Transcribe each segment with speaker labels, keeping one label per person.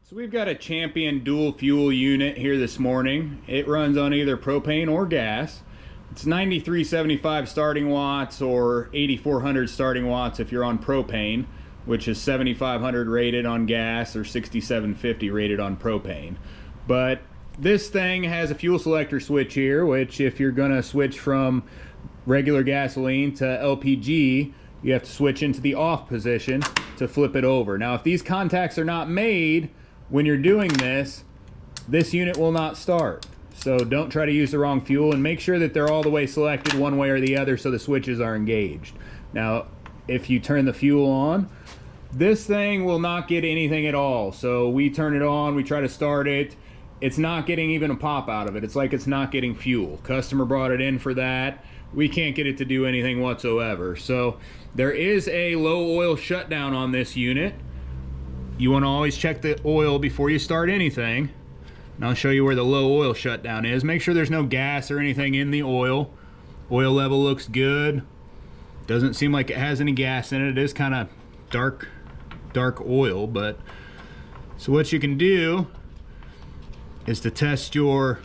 Speaker 1: So we've got a Champion dual fuel unit here this morning. It runs on either propane or gas. It's 9375 starting watts or 8400 starting watts if you're on propane, which is 7500 rated on gas or 6750 rated on propane. But this thing has a fuel selector switch here, which if you're gonna switch from regular gasoline to LPG, you have to switch into the off position to flip it over. Now, if these contacts are not made when you're doing this, this unit will not start. So don't try to use the wrong fuel, and make sure that they're all the way selected one way or the other so the switches are engaged. Now, if you turn the fuel on, this thing will not get anything at all. So we turn it on, we try to start it. It's not getting even a pop out of it. It's like it's not getting fuel. Customer brought it in for that. We can't get it to do anything whatsoever. So there is a low oil shutdown on this unit. You want to always check the oil before you start anything. And I'll show you where the low oil shutdown is. Make sure there's no gas or anything in the oil. Oil level looks good. Doesn't seem like it has any gas in it. It is kind of dark oil, but so what you can do is to test your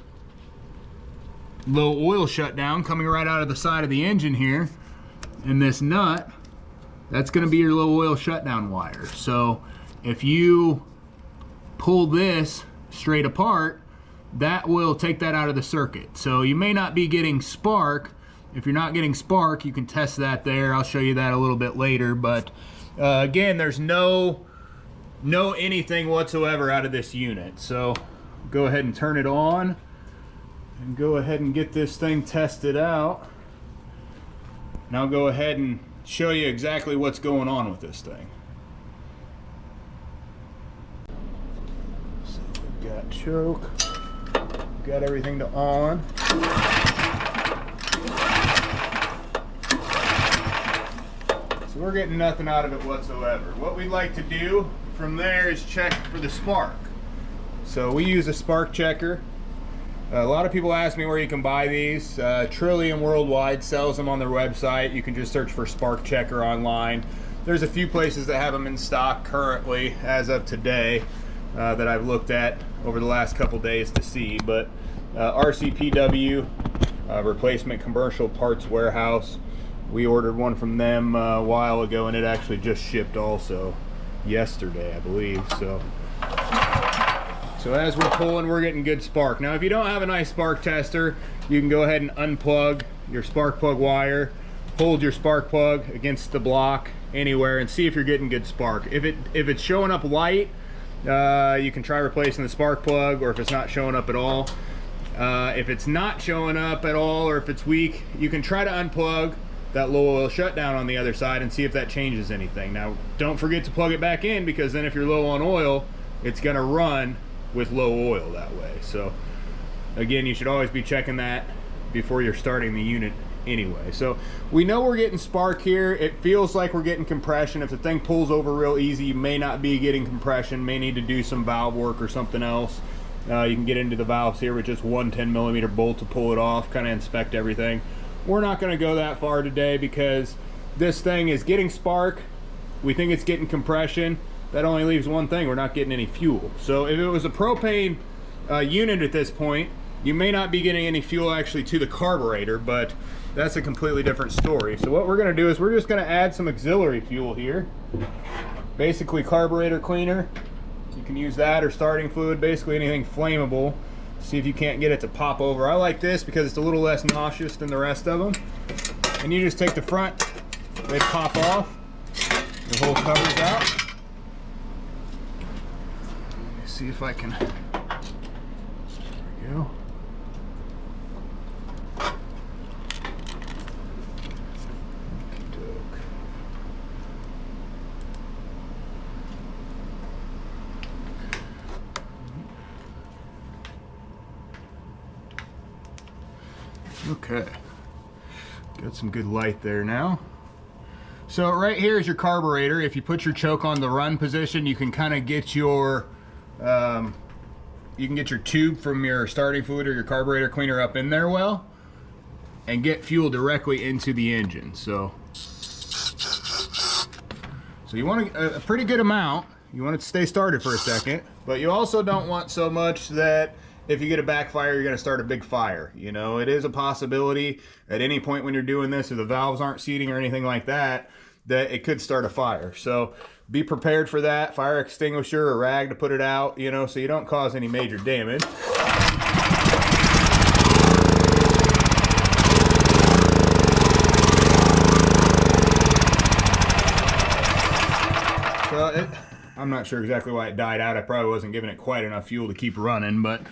Speaker 1: low oil shutdown coming right out of the side of the engine here. And this nut, that's going to be your low oil shutdown wire. So if you pull this straight apart, that will take that out of the circuit. So you may not be getting spark. If you're not getting spark, you can test that there. I'll show you that a little bit later. But again, there's no anything whatsoever out of this unit. So go ahead and turn it on and go ahead and get this thing tested out. And I'll go ahead and show you exactly what's going on with this thing. So we've got choke, we've got everything to on. So we're getting nothing out of it whatsoever. What we'd like to do from there is check for the spark. So we use a spark checker. A lot of people ask me where you can buy these. Trillium Worldwide sells them on their website. You can just search for spark checker online. There's a few places that have them in stock currently as of today that I've looked at over the last couple days to see. But RCPW, Replacement Commercial Parts Warehouse, we ordered one from them a while ago, and it actually just shipped also yesterday, I believe. So as we're pulling, we're getting good spark. Now, if you don't have a nice spark tester, you can go ahead and unplug your spark plug wire, hold your spark plug against the block anywhere, and see if you're getting good spark. If it's showing up light, you can try replacing the spark plug, or if it's not showing up at all. If it's not showing up at all, or if it's weak, you can try to unplug that low oil shutdown on the other side and see if that changes anything. Now, don't forget to plug it back in, because then if you're low on oil, it's gonna run with low oil that way. So again, you should always be checking that before you're starting the unit anyway. So we know we're getting spark here. It feels like we're getting compression. If the thing pulls over real easy, you may not be getting compression, may need to do some valve work or something else. You can get into the valves here with just one 10mm bolt to pull it off, kind of inspect everything. We're not going to go that far today because this thing is getting spark. We think it's getting compression. That only leaves one thing: we're not getting any fuel. So if it was a propane unit at this point, you may not be getting any fuel actually to the carburetor, but that's a completely different story. So what we're gonna do is we're just gonna add some auxiliary fuel here. Basically carburetor cleaner. You can use that, or starting fluid, basically anything flammable. See if you can't get it to pop over. I like this because it's a little less nauseous than the rest of them. And you just take the front, they pop off, the whole cover's out. See if I can, there we go. Okay, got some good light there now. So right here is your carburetor. If you put your choke on the run position, you can kind of get your you can get your tube from your starting fluid or your carburetor cleaner up in there well, and get fuel directly into the engine. So you want a pretty good amount. You want it to stay started for a second, but you also don't want so much that if you get a backfire, you're going to start a big fire. You know, it is a possibility at any point when you're doing this, if the valves aren't seating or anything like that, that it could start a fire. So be prepared for that. Fire extinguisher, a rag to put it out, you know, so you don't cause any major damage. So I'm not sure exactly why it died out. I probably wasn't giving it quite enough fuel to keep running, but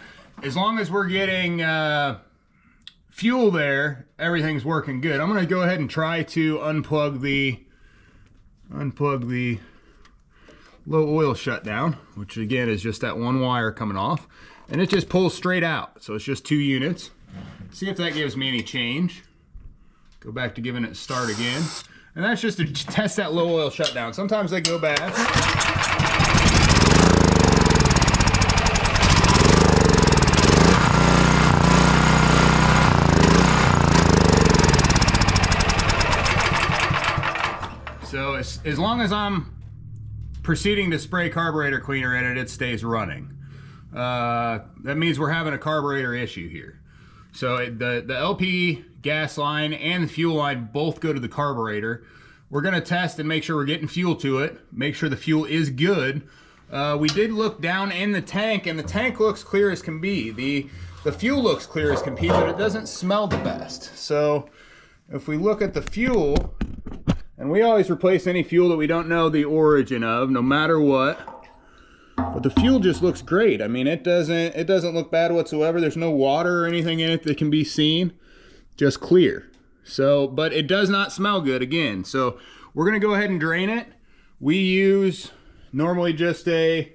Speaker 1: as long as we're getting fuel there, everything's working good. I'm gonna go ahead and try to unplug the low oil shutdown, which again is just that one wire coming off, and it just pulls straight out. So it's just 2 units. See if that gives me any change. Go back to giving it start again. And that's just to test that low oil shutdown. Sometimes they go bad. So as long as I'm proceeding to spray carburetor cleaner in it, it stays running. That means we're having a carburetor issue here. So the LP gas line and the fuel line both go to the carburetor. We're gonna test and make sure we're getting fuel to it, make sure the fuel is good. We did look down in the tank, and the tank looks clear as can be. The fuel looks clear as can be, but it doesn't smell the best. So if we look at the fuel, and we always replace any fuel that we don't know the origin of, no matter what. But the fuel just looks great. I mean, it doesn't look bad whatsoever. There's no water or anything in it that can be seen. Just clear. So, but it does not smell good again. So we're gonna go ahead and drain it. We use normally just a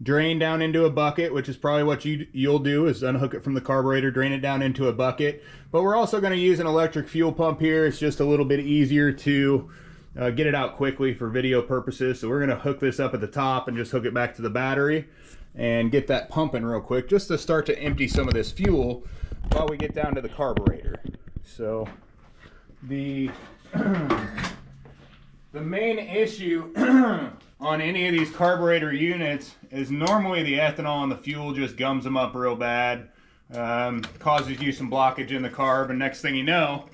Speaker 1: drain down into a bucket, which is probably what you'll do, is unhook it from the carburetor, drain it down into a bucket. But we're also gonna use an electric fuel pump here. It's just a little bit easier to get it out quickly for video purposes. So we're gonna hook this up at the top and just hook it back to the battery and get that pumping real quick, just to start to empty some of this fuel while we get down to the carburetor. So the main issue on any of these carburetor units is normally the ethanol and the fuel just gums them up real bad, causes you some blockage in the carb, and next thing you know,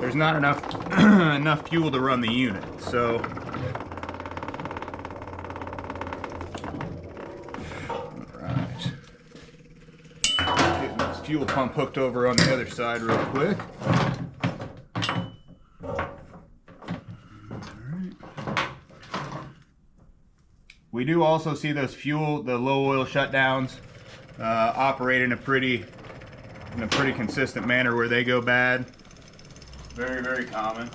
Speaker 1: there's not enough fuel to run the unit. So alright, getting this fuel pump hooked over on the other side real quick. We do also see those the low oil shutdowns operate in a pretty consistent manner where they go bad. Very, very common.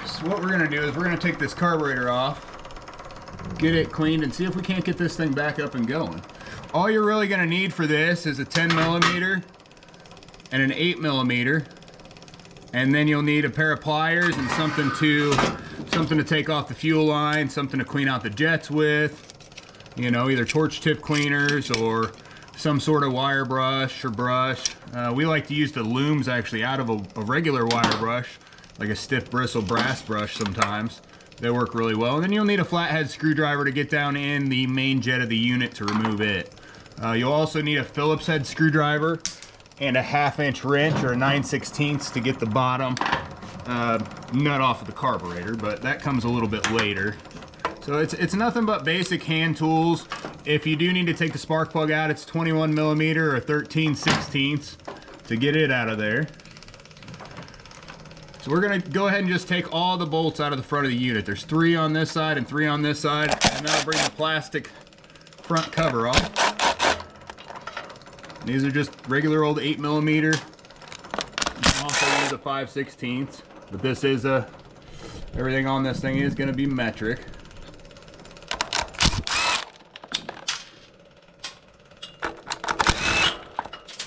Speaker 1: So what we're gonna do is we're gonna take this carburetor off, get it cleaned, and see if we can't get this thing back up and going. All you're really gonna need for this is a 10mm and an 8mm, and then you'll need a pair of pliers and something to take off the fuel line, something to clean out the jets with, you know, either torch tip cleaners or some sort of wire brush or brush. We like to use the looms actually out of a regular wire brush, like a stiff bristle brass brush sometimes. They work really well. And then you'll need a flathead screwdriver to get down in the main jet of the unit to remove it. You'll also need a Phillips head screwdriver and a 1/2" wrench or a 9/16 to get the bottom nut off of the carburetor, but that comes a little bit later. So it's nothing but basic hand tools. If you do need to take the spark plug out, it's 21mm or 13/16 to get it out of there. So we're gonna go ahead and just take all the bolts out of the front of the unit. There's 3 on this side and 3 on this side, and then I'll bring the plastic front cover off. These are just regular old 8mm. You can also use a 5/16, but this is everything on this thing is gonna be metric.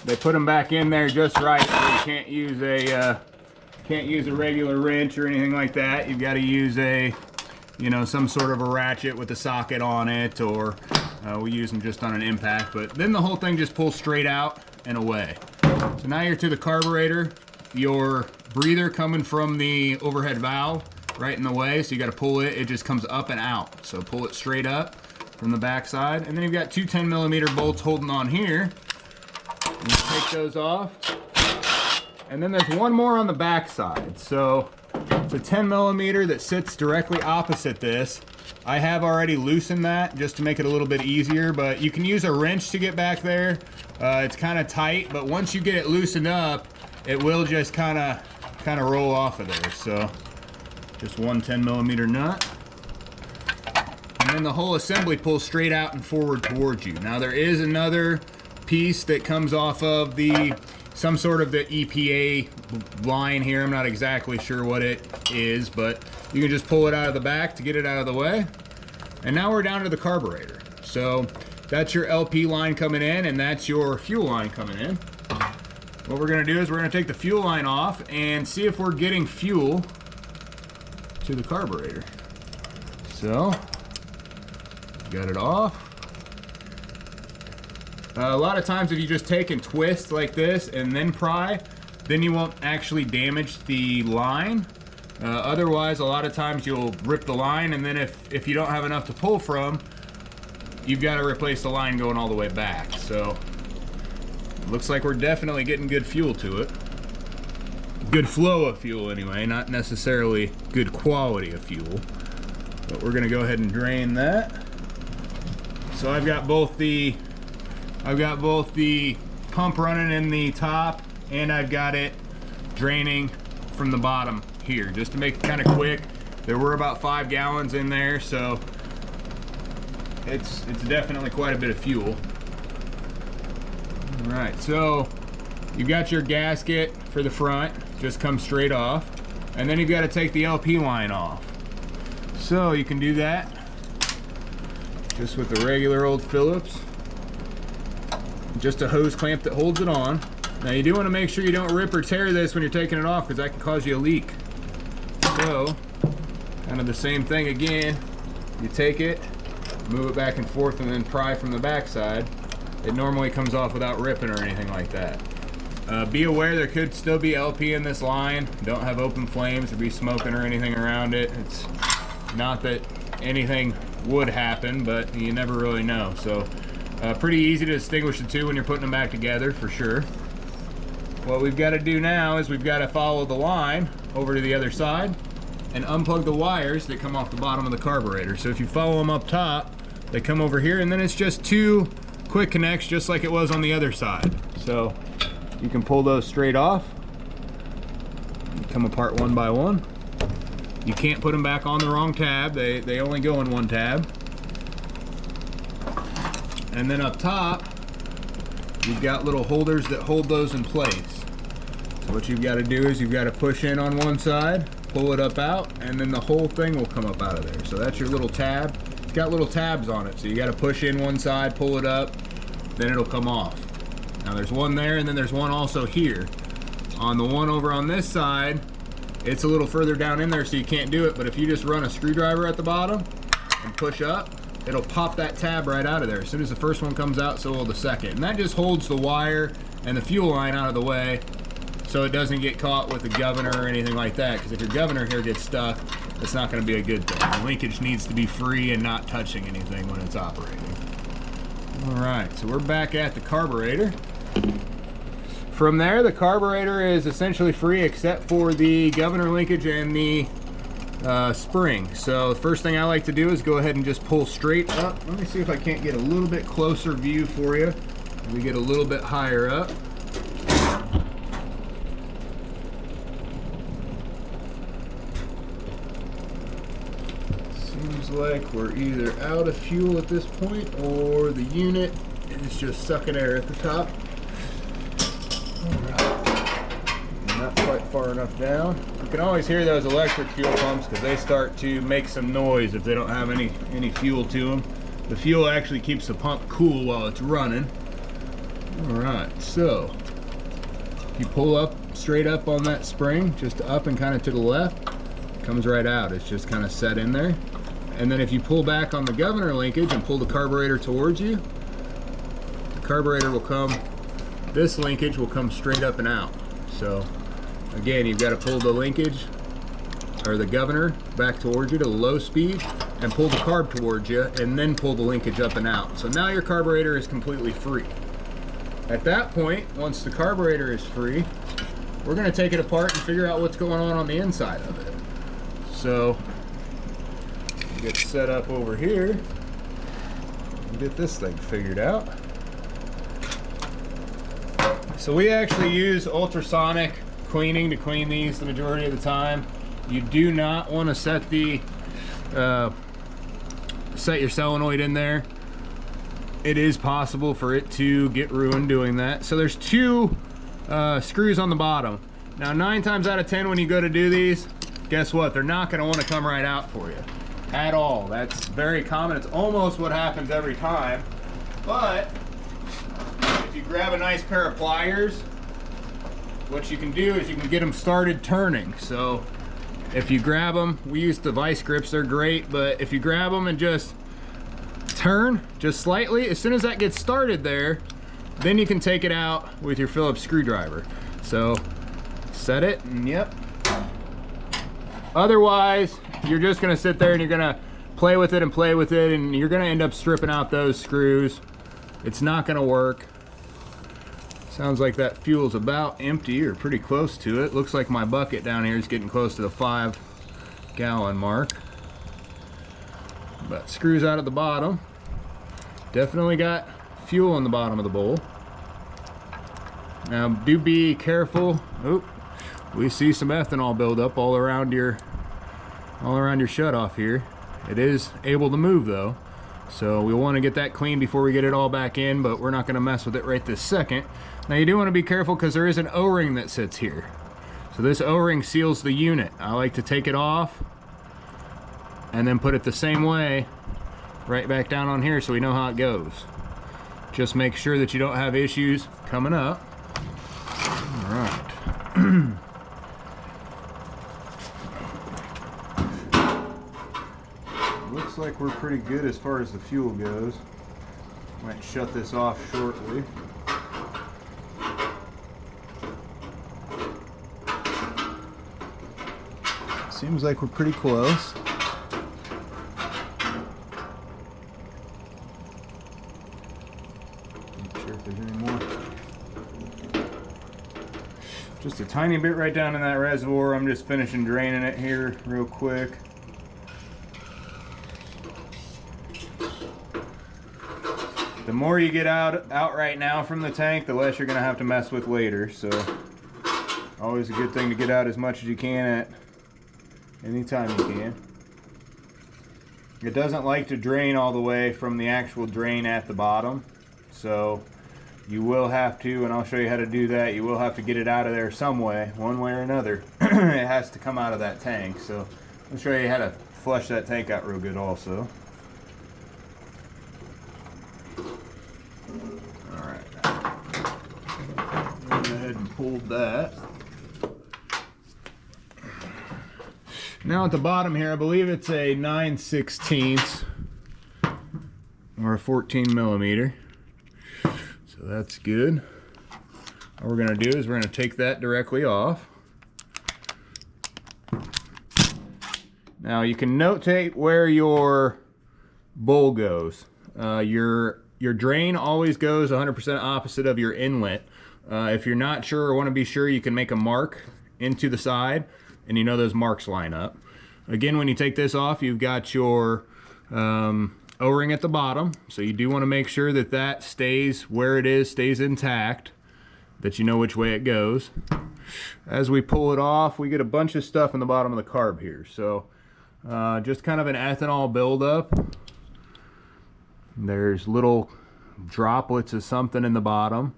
Speaker 1: They put them back in there just right, so you can't use a regular wrench or anything like that. You've got to use some sort of a ratchet with a socket on it, or we use them just on an impact. But then the whole thing just pulls straight out and away. So now you're to the carburetor. Your breather coming from the overhead valve right in the way, so you got to pull it. It just comes up and out. So pull it straight up from the back side. And then you've got two 10mm bolts holding on here. And you take those off. And then there's one more on the back side. So it's a 10mm that sits directly opposite this. I have already loosened that just to make it a little bit easier, but you can use a wrench to get back there. It's kind of tight, but once you get it loosened up, it will just kind of roll off of there. So just one 10mm nut. And then the whole assembly pulls straight out and forward towards you. Now there is another piece that comes off of some sort of the EPA line here. I'm not exactly sure what it is, but you can just pull it out of the back to get it out of the way. And now we're down to the carburetor. So that's your LP line coming in, and that's your fuel line coming in. What we're gonna do is we're gonna take the fuel line off and see if we're getting fuel to the carburetor. So, got it off. A lot of times if you just take and twist like this and then pry, then you won't actually damage the line. Otherwise, a lot of times you'll rip the line, and then if you don't have enough to pull from, you've got to replace the line going all the way back. So, looks like we're definitely getting good fuel to it. Good flow of fuel anyway, not necessarily good quality of fuel. But we're gonna go ahead and drain that. So I've got both the pump running in the top, and I've got it draining from the bottom here, just to make it kind of quick. There were about 5 gallons in there, so it's definitely quite a bit of fuel. All right, so you've got your gasket for the front, just comes straight off, and then you've got to take the LP line off. So you can do that just with the regular old Phillips. Just a hose clamp that holds it on. Now you do want to make sure you don't rip or tear this when you're taking it off, because that can cause you a leak. So, kind of the same thing again. You take it, move it back and forth, and then pry from the back side. It normally comes off without ripping or anything like that. Be aware there could still be LP in this line. Don't have open flames or be smoking or anything around it. It's not that anything would happen, but you never really know. So pretty easy to distinguish the two when you're putting them back together, for sure. What we've got to do now is we've got to follow the line over to the other side and unplug the wires that come off the bottom of the carburetor. So if you follow them up top, they come over here, and then it's just 2 quick connects, just like it was on the other side. So you can pull those straight off. They come apart one by one. You can't put them back on the wrong tab. They only go in one tab. And then up top, you've got little holders that hold those in place. So what you've got to do is you've got to push in on one side, pull it up out, and then the whole thing will come up out of there. So that's your little tab. It's got little tabs on it, so you got to push in one side, pull it up, then it'll come off. Now there's one there, and then there's one also here. On the one over on this side, it's a little further down in there, so you can't do it, but if you just run a screwdriver at the bottom and push up, it'll pop that tab right out of there. As soon as the first one comes out, so will the second. And that just holds the wire and the fuel line out of the way, so it doesn't get caught with the governor or anything like that, because if your governor here gets stuck, it's not going to be a good thing. The linkage needs to be free and not touching anything when it's operating. Alright, so we're back at the carburetor. From there, the carburetor is essentially free except for the governor linkage and the spring. So the first thing I like to do is go ahead and just pull straight up. Let me see if I can't get a little bit closer view for you. We get a little bit higher up. Seems like we're either out of fuel at this point, or the unit is just sucking air at the top. Not quite far enough down. You can always hear those electric fuel pumps because they start to make some noise if they don't have any fuel to them. The fuel actually keeps the pump cool while it's running. Alright, so if you pull up straight up on that spring, just up and kind of to the left, it comes right out. It's just kind of set in there. And then if you pull back on the governor linkage and pull the carburetor towards you, the carburetor will come, this linkage will come straight up and out. So again, you've got to pull the linkage or the governor back towards you to low speed and pull the carb towards you, and then pull the linkage up and out. So now your carburetor is completely free. At that point, once the carburetor is free, we're going to take it apart and figure out what's going on the inside of it. So get set up over here and get this thing figured out. So we actually use ultrasonic cleaning to clean these the majority of the time. You do not want to set the set your solenoid in there. It is possible for it to get ruined doing that. So there's two screws on the bottom. Now 9 times out of 10 when you go to do these, guess what? They're not going to want to come right out for you at all. That's very common. It's almost what happens every time. But if you grab a nice pair of pliers, what you can do is you can get them started turning. So if you grab them, we use the vice grips, they're great, but if you grab them and just turn just slightly, as soon as that gets started there, then you can take it out with your Phillips screwdriver. So set it, and yep. Otherwise, you're just gonna sit there and you're gonna play with it, and you're gonna end up stripping out those screws. It's not gonna work. Sounds like that fuel's about empty or pretty close to it. Looks like my bucket down here is getting close to the 5-gallon mark. But screws out at the bottom. Definitely got fuel in the bottom of the bowl. Now do be careful. Oh, we see some ethanol buildup all around your shutoff here. It is able to move though. So we want to get that clean before we get it all back in, but we're not going to mess with it right this second. Now you do want to be careful because there is an O-ring that sits here. So this O-ring seals the unit. I like to take it off and then put it the same way right back down on here so we know how it goes. Just make sure that you don't have issues coming up. All right. Looks like we're pretty good as far as the fuel goes. Might shut this off shortly. Seems like we're pretty close. Not sure if there's any more. Just a tiny bit right down in that reservoir. I'm just finishing draining it here real quick. The more you get out right now from the tank, the less you're going to have to mess with later. So always a good thing to get out as much as you can at any time you can. It doesn't like to drain all the way from the actual drain at the bottom. So you will have to, and I'll show you how to do that, you will have to get it out of there some way, one way or another. It has to come out of that tank. So I'll show you how to flush that tank out real good also. Pulled that. Now at the bottom here, I believe it's a 9/16 or a 14 millimeter. So that's good. What we're going to do is we're going to take that directly off. Now you can notate where your bowl goes. Your drain always goes 100% opposite of your inlet. If you're not sure or want to be sure, you can make a mark into the side, and you know those marks line up. Again, when you take this off, you've got your O-ring at the bottom, so you do want to make sure that that stays where it is, stays intact, that you know which way it goes. As we pull it off, we get a bunch of stuff in the bottom of the carb here. So just kind of an ethanol buildup. There's little droplets of something in the bottom.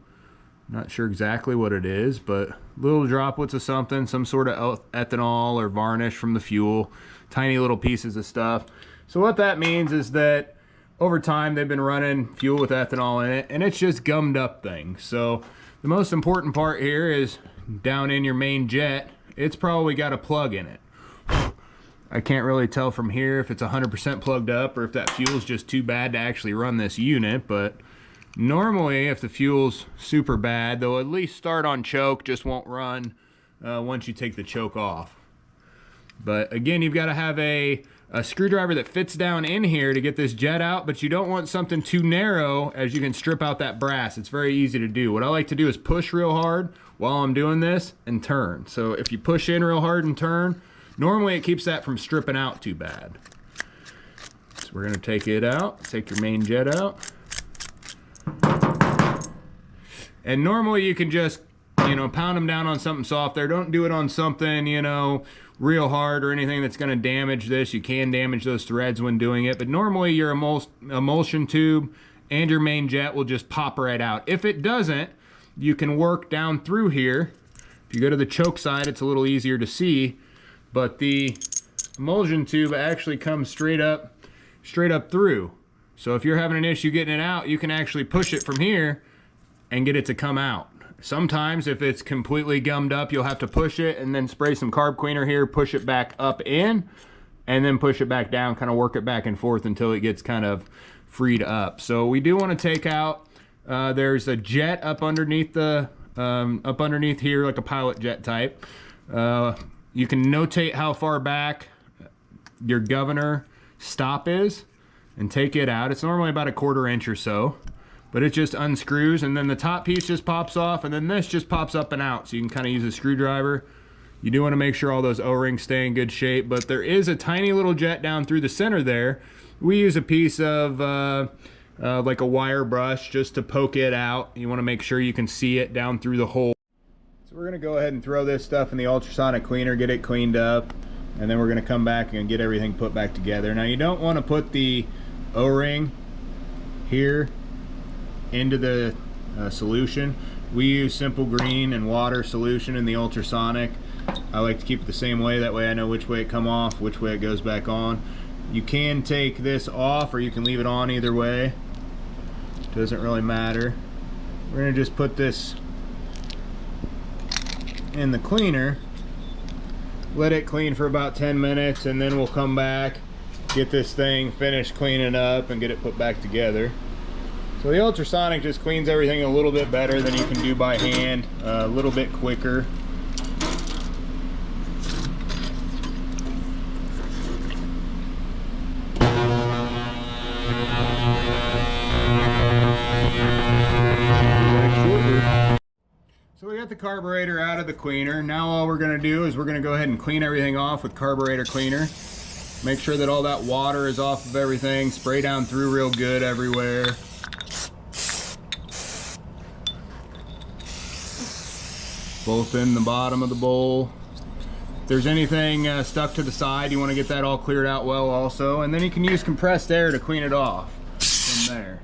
Speaker 1: Not sure exactly what it is, but little droplets of something, some sort of ethanol or varnish from the fuel, tiny little pieces of stuff. So what that means is that over time they've been running fuel with ethanol in it, and it's just gummed up things. So the most important part here is down in your main jet, it's probably got a plug in it. I can't really tell from here if it's 100% plugged up or if that fuel's just too bad to actually run this unit, but normally if the fuel's super bad, they'll at least start on choke, just won't run once you take the choke off. But again, you've got to have a screwdriver that fits down in here to get this jet out, but you don't want something too narrow as you can strip out that brass. It's very easy to do. What I like to do is push real hard while I'm doing this and turn. So if you push in real hard and turn, normally it keeps that from stripping out too bad. So we're gonna take it out, take your main jet out. And normally you can just, you know, pound them down on something soft there. Don't do it on something, you know, real hard or anything that's going to damage this. You can damage those threads when doing it, but normally your emulsion tube and your main jet will just pop right out. If it doesn't, you can work down through here. If you go to the choke side, it's a little easier to see, but the emulsion tube actually comes straight up through. So if you're having an issue getting it out, you can actually push it from here and get it to come out. Sometimes if it's completely gummed up, you'll have to push it and then spray some carb cleaner here, push it back up in, and then push it back down, kind of work it back and forth until it gets kind of freed up. So we do want to take out, there's a jet up underneath the, up underneath here, like a pilot jet type. You can notate how far back your governor stop is and take it out. It's normally about 1/4 inch or so. But it just unscrews, and then the top piece just pops off, and then this just pops up and out. So you can kind of use a screwdriver. You do want to make sure all those O-rings stay in good shape, but there is a tiny little jet down through the center there. We use a piece of like a wire brush just to poke it out. You want to make sure you can see it down through the hole. So we're going to go ahead and throw this stuff in the ultrasonic cleaner, get it cleaned up, and then we're going to come back and get everything put back together. Now you don't want to put the O-ring here into the solution. We use simple green and water solution in the ultrasonic. I like to keep it the same way, that way I know which way it come off, which way it goes back on. You can take this off or you can leave it on, either way. Doesn't really matter. We're gonna just put this in the cleaner, let it clean for about 10 minutes, and then we'll come back, get this thing finished cleaning up and get it put back together. So the ultrasonic just cleans everything a little bit better than you can do by hand, a little bit quicker. So we got the carburetor out of the cleaner. Now all we're gonna do is we're gonna go ahead and clean everything off with carburetor cleaner. Make sure that all that water is off of everything, spray down through real good everywhere. Both in the bottom of the bowl. If there's anything stuck to the side, you want to get that all cleared out well also, and then you can use compressed air to clean it off from there.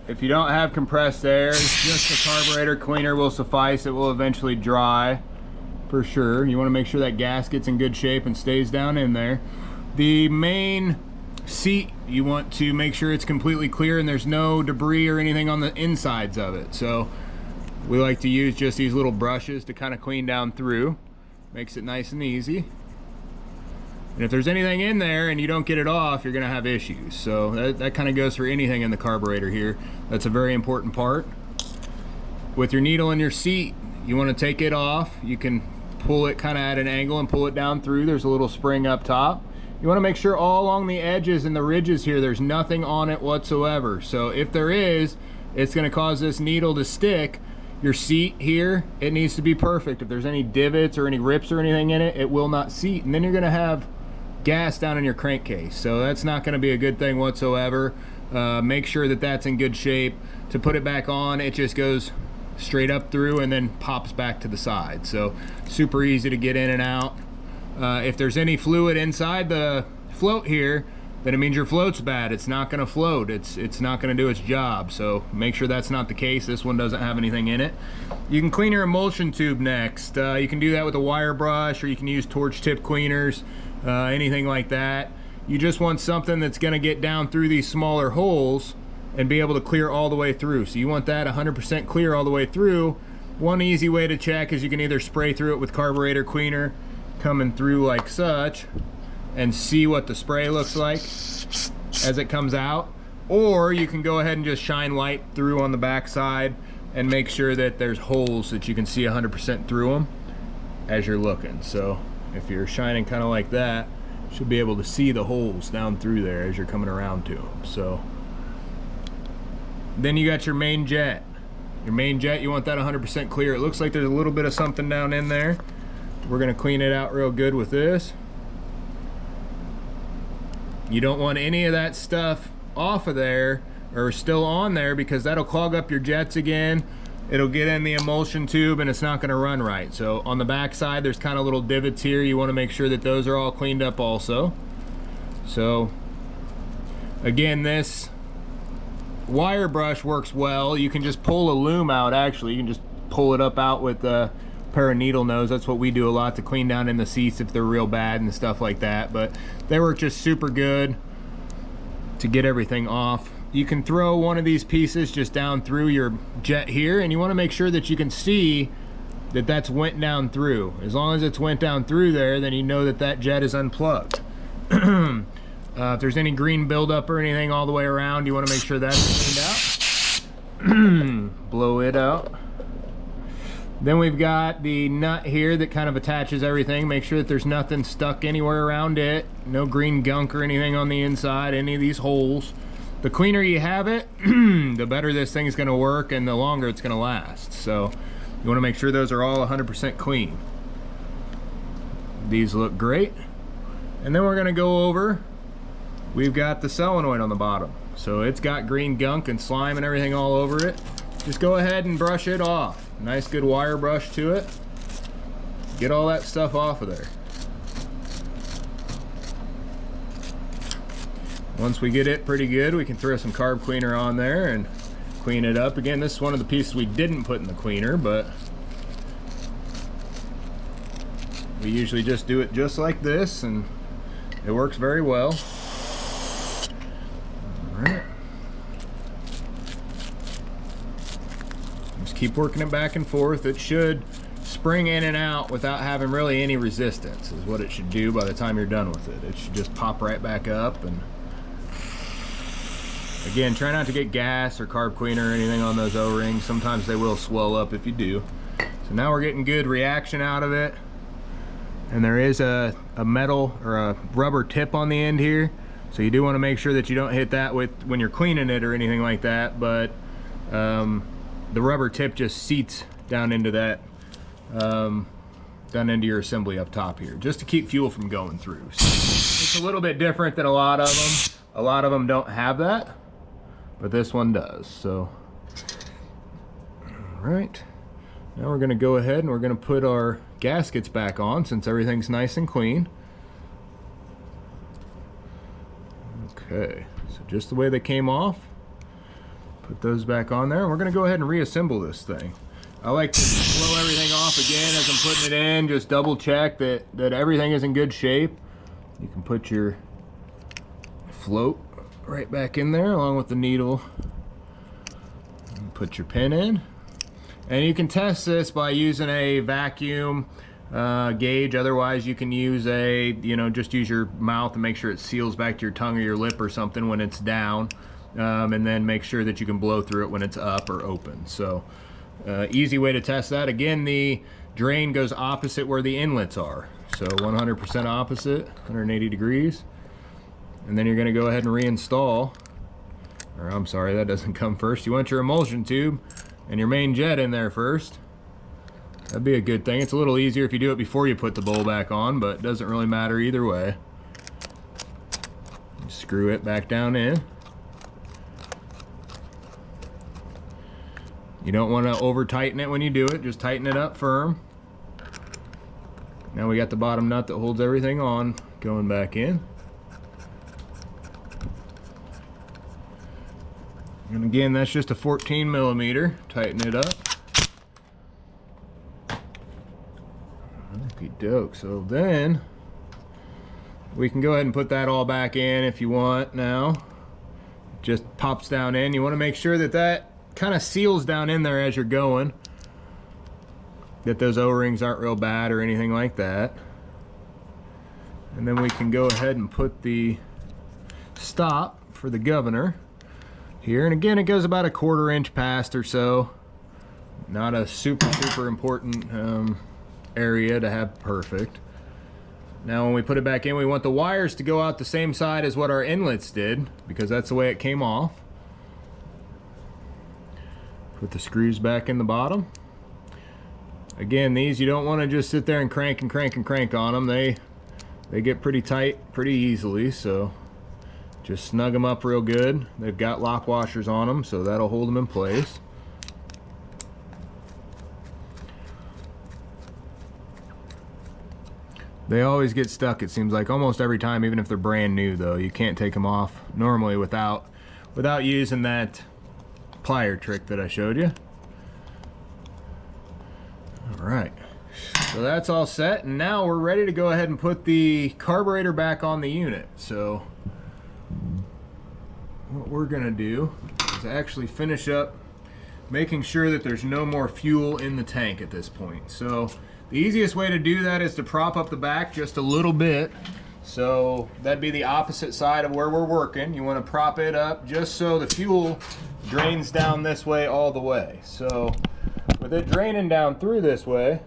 Speaker 1: If you don't have compressed air, just the carburetor cleaner will suffice. It will eventually dry for sure. You want to make sure that gasket's in good shape and stays down in there. The main seat, you want to make sure it's completely clear and there's no debris or anything on the insides of it. So we like to use just these little brushes to kind of clean down through. Makes it nice and easy. And if there's anything in there and you don't get it off, you're gonna have issues. So that kind of goes for anything in the carburetor here. That's a very important part. With your needle in your seat, you want to take it off. You can pull it kind of at an angle and pull it down through. There's a little spring up top. You want to make sure all along the edges and the ridges here, there's nothing on it whatsoever. So if there is, it's going to cause this needle to stick. Your seat here, it needs to be perfect. If there's any divots or any rips or anything in it, it will not seat. And then you're going to have gas down in your crankcase. So that's not going to be a good thing whatsoever. Make sure that that's in good shape. To put it back on, it just goes straight up through and then pops back to the side. So super easy to get in and out. If there's any fluid inside the float here, then it means your float's bad. It's not going to float. It's not going to do its job. So make sure that's not the case. This one doesn't have anything in it. You can clean your emulsion tube next. You can do that with a wire brush, or you can use torch tip cleaners, anything like that. You just want something that's going to get down through these smaller holes and be able to clear all the way through. So you want that 100% clear all the way through. One easy way to check is you can either spray through it with carburetor cleaner coming through like such and see what the spray looks like as it comes out, or you can go ahead and just shine light through on the back side and make sure that there's holes that you can see 100% through them as you're looking. So if you're shining kind of like that, you should be able to see the holes down through there as you're coming around to them. So then you got your main jet. Your main jet, you want that 100% clear. It looks like there's a little bit of something down in there. We're gonna clean it out real good with this. You don't want any of that stuff off of there or still on there, because that'll clog up your jets again. It'll get in the emulsion tube and it's not gonna run right. So on the back side, there's kind of little divots here. You wanna make sure that those are all cleaned up also. So again, this wire brush works well. You can just pull a loom out, actually. You can just pull it up out with a pair of needle nose. That's what we do a lot to clean down in the seats if they're real bad and stuff like that. But they work just super good to get everything off. You can throw one of these pieces just down through your jet here, and you want to make sure that you can see that that's went down through. As long as it's went down through there, then you know that that jet is unplugged. If there's any green buildup or anything all the way around, you want to make sure that's cleaned out. Blow it out. Then we've got the nut here that kind of attaches everything. Make sure that there's nothing stuck anywhere around it. No green gunk or anything on the inside, any of these holes. The cleaner you have it, the better this thing is going to work and the longer it's going to last. So you want to make sure those are all 100% clean. These look great. And then we're going to go over, we've got the solenoid on the bottom. So it's got green gunk and slime and everything all over it. Just go ahead and brush it off. Nice good wire brush to it. Get all that stuff off of there. Once we get it pretty good, we can throw some carb cleaner on there and clean it up. Again, this is one of the pieces we didn't put in the cleaner, but we usually just do it just like this, and it works very well. All right. Just keep working it back and forth. It should spring in and out without having really any resistance, is what it should do by the time you're done with it. It should just pop right back up. And again, try not to get gas or carb cleaner or anything on those O-rings. Sometimes they will swell up if you do. So now we're getting good reaction out of it. And there is a metal or a rubber tip on the end here. So you do want to make sure that you don't hit that with when you're cleaning it or anything like that. But the rubber tip just seats down into that, down into your assembly up top here, just to keep fuel from going through. So it's a little bit different than a lot of them. A lot of them don't have that, but this one does. So, all right, now we're gonna go ahead and we're gonna put our gaskets back on since everything's nice and clean. Okay, so just the way they came off, put those back on there, and we're gonna go ahead and reassemble this thing. I like to blow everything off again as I'm putting it in, just double check that everything is in good shape. You can put your float right back in there along with the needle. And put your pin in. And you can test this by using a vacuum gauge. Otherwise you can use just use your mouth and make sure it seals back to your tongue or your lip or something when it's down. And then make sure that you can blow through it when it's up or open. So easy way to test that. Again, the drain goes opposite where the inlets are. So 100% opposite, 180 degrees. And then you're gonna go ahead and reinstall, or I'm sorry, that doesn't come first. You want your emulsion tube and your main jet in there first. That'd be a good thing. It's a little easier if you do it before you put the bowl back on, but it doesn't really matter either way. You screw it back down in. You don't want to over tighten it when you do it, just tighten it up firm. Now we got the bottom nut that holds everything on going back in. And again, that's just a 14 millimeter. Tighten it up. Okie doke. So then we can go ahead and put that all back in if you want now. It just pops down in. You want to make sure that that kind of seals down in there as you're going, that those O-rings aren't real bad or anything like that. And then we can go ahead and put the stop for the governor. here. And again, it goes about a 1/4 inch past or so. Not a super important area to have perfect. Now when we put it back in, we want the wires to go out the same side as what our inlets did, because that's the way it came off. Put the screws back in the bottom. Again, these, you don't want to just sit there and crank on them. They get pretty tight pretty easily, so just snug them up real good. They've got lock washers on them, so that'll hold them in place. They always get stuck, it seems like, almost every time, even if they're brand new though. You can't take them off normally without using that plier trick that I showed you. Alright, so that's all set, and now we're ready to go ahead and put the carburetor back on the unit. So what we're gonna do is actually finish up making sure that there's no more fuel in the tank at this point. So the easiest way to do that is to prop up the back just a little bit. So that'd be the opposite side of where we're working. You want to prop it up just so the fuel drains down this way all the way. So with it draining down through this way,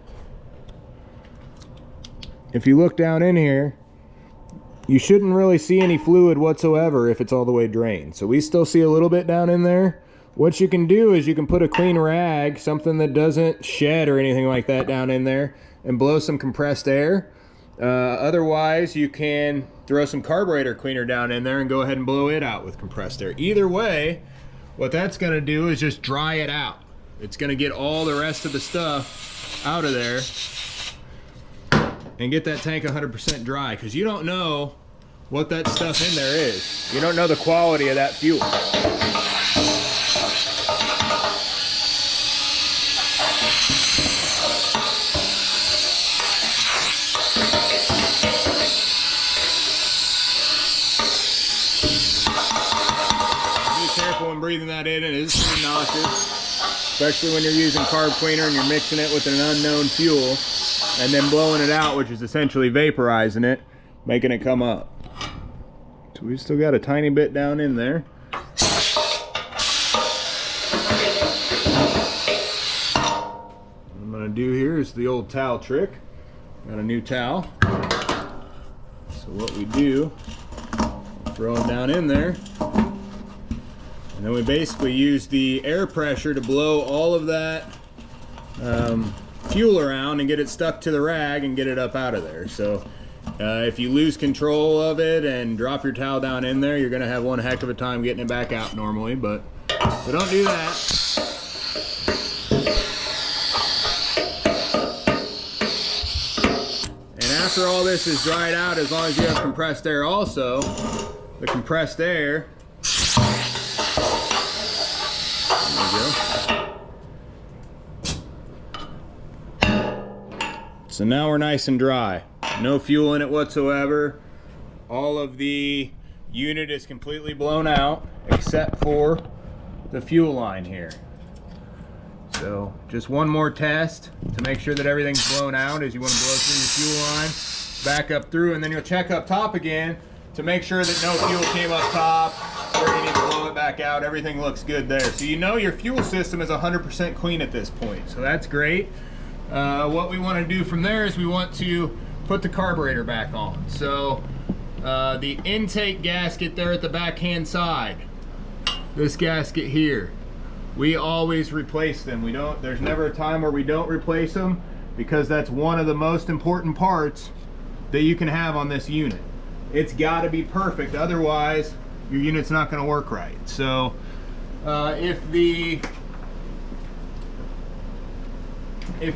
Speaker 1: if you look down in here, you shouldn't really see any fluid whatsoever if it's all the way drained. So we still see a little bit down in there. What you can do is you can put a clean rag, something that doesn't shed or anything like that, down in there and blow some compressed air. Otherwise, you can throw some carburetor cleaner down in there and go ahead and blow it out with compressed air. Either way, what that's going to do is just dry it out. It's going to get all the rest of the stuff out of there and get that tank 100% dry, because you don't know what that stuff in there is. You don't know the quality of that fuel. When breathing that in, it is pretty nauseous, especially when you're using carb cleaner and you're mixing it with an unknown fuel and then blowing it out, which is essentially vaporizing it, making it come up. So we still got a tiny bit down in there. What I'm going to do here is the old towel trick. Got a new towel. So what we do, throw it down in there. And then we basically use the air pressure to blow all of that fuel around and get it stuck to the rag and get it up out of there. So if you lose control of it and drop your towel down in there, you're going to have one heck of a time getting it back out normally, but so don't do that. And after all this is dried out, as long as you have compressed air also, the compressed air, so now we're nice and dry. No fuel in it whatsoever. All of the unit is completely blown out except for the fuel line here. So just one more test to make sure that everything's blown out as you want to blow through the fuel line, back up through, and then you'll check up top again to make sure that no fuel came up top, where you need to blow it back out. Everything looks good there. So you know your fuel system is 100% clean at this point. So that's great. What we want to do from there is we want to put the carburetor back on. So the intake gasket there at the backhand side, this gasket here, we always replace them. There's never a time where we don't replace them, because that's one of the most important parts that you can have on this unit. It's got to be perfect, otherwise your unit's not going to work right. So if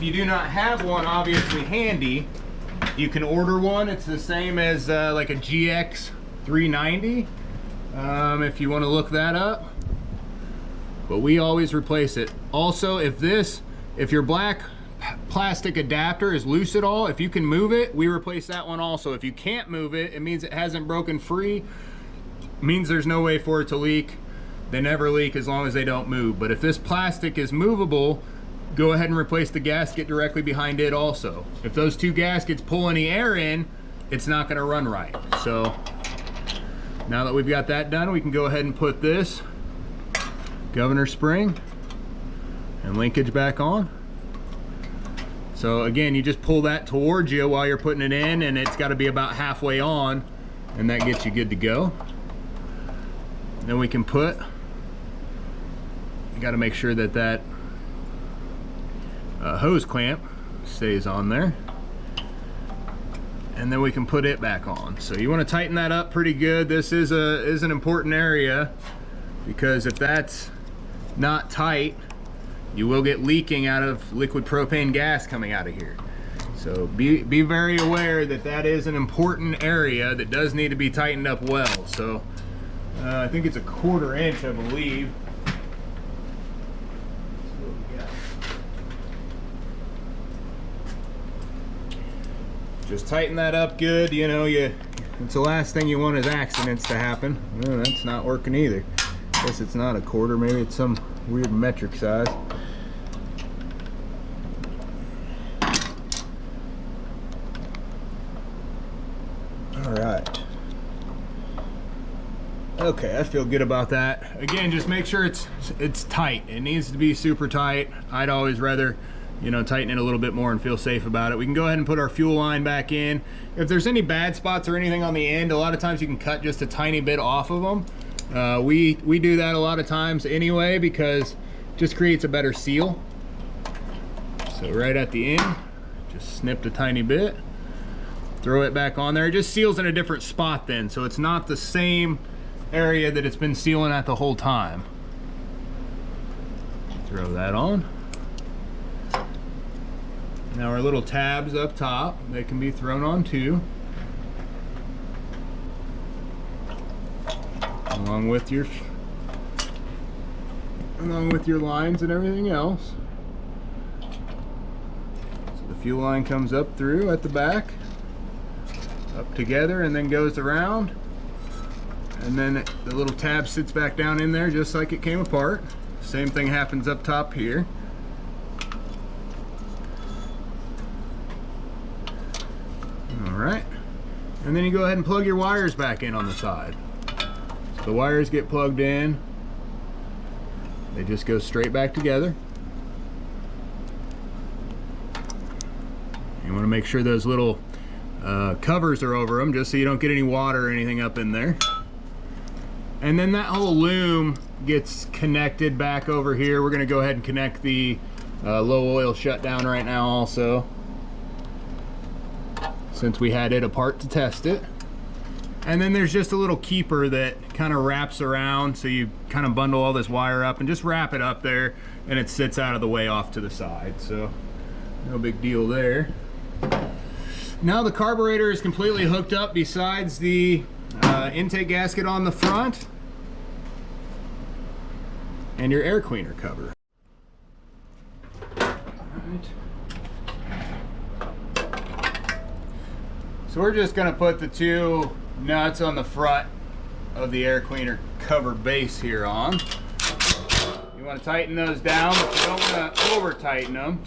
Speaker 1: you do not have one obviously handy, you can order one. It's the same as like a GX 390 if you want to look that up, but we always replace it. Also, if your black plastic adapter is loose at all, if you can move it, we replace that one also. If you can't move it, it means it hasn't broken free. It means there's no way for it to leak. They never leak as long as they don't move. But if this plastic is movable, go ahead and replace the gasket directly behind it also. If those two gaskets pull any air in, it's not going to run right. So now that we've got that done, we can go ahead and put this governor spring and linkage back on. So again, you just pull that towards you while you're putting it in, and it's got to be about halfway on, and that gets you good to go. Then we can put, you got to make sure that that hose clamp stays on there, and then we can put it back on. So you want to tighten that up pretty good. This is an important area, because if that's not tight, you will get leaking out of liquid propane gas coming out of here. So be very aware that that is an important area that does need to be tightened up well. So I think it's a 1/4 inch, I believe. Just tighten that up good. You know, it's the last thing you want is accidents to happen. No, that's not working either. Guess it's not a 1/4, maybe it's some weird metric size. All right. Okay, I feel good about that. Again, just make sure it's tight. It needs to be super tight. I'd always rather, you know, tighten it a little bit more and feel safe about it. We can go ahead and put our fuel line back in. If there's any bad spots or anything on the end, a lot of times you can cut just a tiny bit off of them. We do that a lot of times anyway, because it just creates a better seal. So right at the end, just snipped a tiny bit, throw it back on there. It just seals in a different spot then, so it's not the same area that it's been sealing at the whole time. Throw that on. Now our little tabs up top, they can be thrown on too, along with your lines and everything else. So the fuel line comes up through at the back, up together, and then goes around, and then the little tab sits back down in there just like it came apart. Same thing happens up top here. Alright, and then you go ahead and plug your wires back in on the side. So the wires get plugged in, they just go straight back together. You want to make sure those little covers are over them, just so you don't get any water or anything up in there. And then that whole loom gets connected back over here. We're going to go ahead and connect the low oil shutdown right now also, since we had it apart to test it. And then there's just a little keeper that kind of wraps around, so you kind of bundle all this wire up and just wrap it up there, and it sits out of the way off to the side. So no big deal there. Now the carburetor is completely hooked up besides the intake gasket on the front and your air cleaner cover. So we're just going to put the 2 nuts on the front of the air cleaner cover base here on. You want to tighten those down, but you don't want to over tighten them.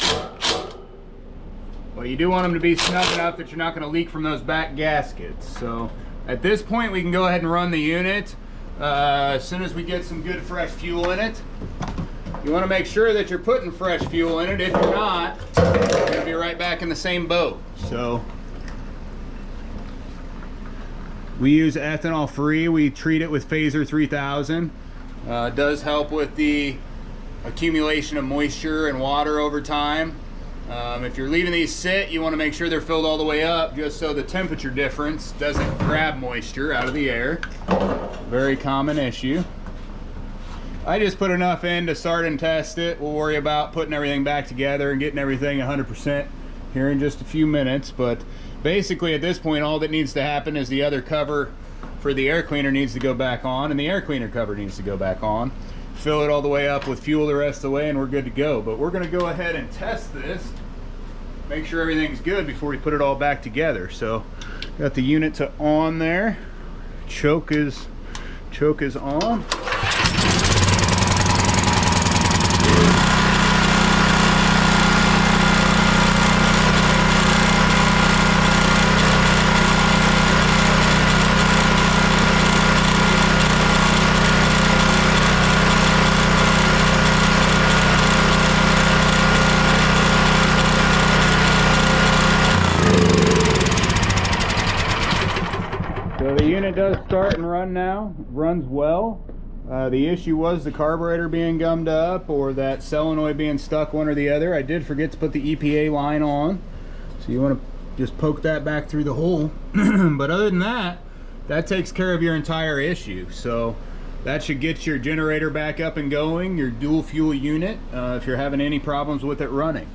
Speaker 1: But you do want them to be snug enough that you're not going to leak from those back gaskets. So at this point we can go ahead and run the unit as soon as we get some good fresh fuel in it. You want to make sure that you're putting fresh fuel in it. If you're not, you're going to be right back in the same boat. So we use ethanol free. We treat it with Phaser 3000. It does help with the accumulation of moisture and water over time. If you're leaving these sit, you want to make sure they're filled all the way up, just so the temperature difference doesn't grab moisture out of the air. Very common issue. I just put enough in to start and test it. We'll worry about putting everything back together and getting everything 100% here in just a few minutes. But basically at this point, all that needs to happen is the other cover for the air cleaner needs to go back on, and the air cleaner cover needs to go back on. Fill it all the way up with fuel the rest of the way, and we're good to go. But we're going to go ahead and test this, make sure everything's good before we put it all back together. So got the unit to on there. Choke is on. the unit does start and run now. It runs well. The issue was the carburetor being gummed up or that solenoid being stuck, one or the other. I did forget to put the EPA line on, so you want to just poke that back through the hole. But other than that, that takes care of your entire issue. So that should get your generator back up and going, your dual fuel unit, if you're having any problems with it running.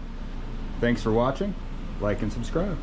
Speaker 1: Thanks for watching. Like and subscribe.